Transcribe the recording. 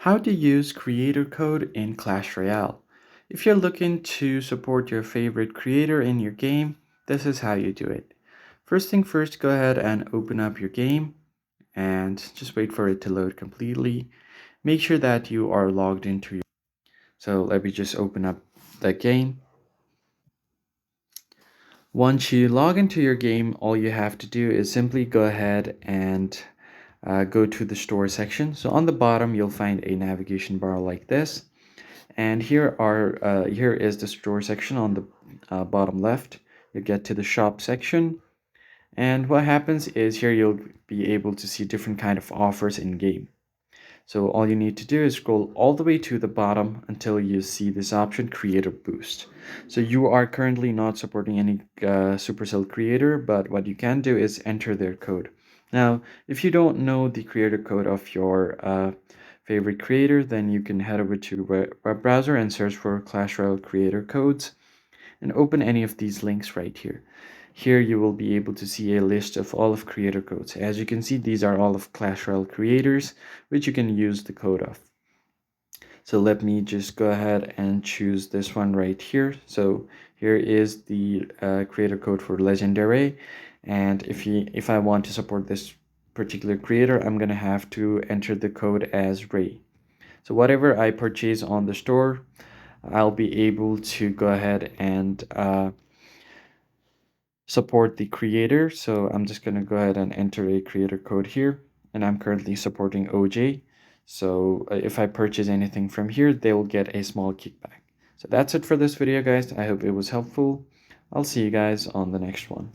How to use creator code in Clash Royale. If you're looking to support your favorite creator in your game, this is how you do it. First thing first, go ahead and open up your game and just wait for it to load completely. Make sure that you are logged into your. So let me just open up the game. Once you log into your game, all you have to do is simply go ahead and go to the store section. So on the bottom, you'll find a navigation bar like this. And here is the store section on the bottom left. You get to the shop section, and what happens is here you'll be able to see different kind of offers in game. So all you need to do is scroll all the way to the bottom until you see this option, Creator Boost. So you are currently not supporting any Supercell creator, but what you can do is enter their code. Now, if you don't know the creator code of your favorite creator, then you can head over to web browser and search for Clash Royale creator codes and open any of these links right here. Here you will be able to see a list of all of creator codes. As you can see, these are all of Clash Royale creators, which you can use the code of. So let me just go ahead and choose this one right here. So here is the creator code for Legendary. And if I want to support this particular creator, I'm gonna have to enter the code as Ray. So whatever I purchase on the store, I'll be able to go ahead and support the creator. So I'm just going to go ahead and enter a creator code here, and I'm currently supporting OJ. So if I purchase anything from here, they will get a small kickback. So that's it for this video, guys. I hope it was helpful. I'll see you guys on the next one.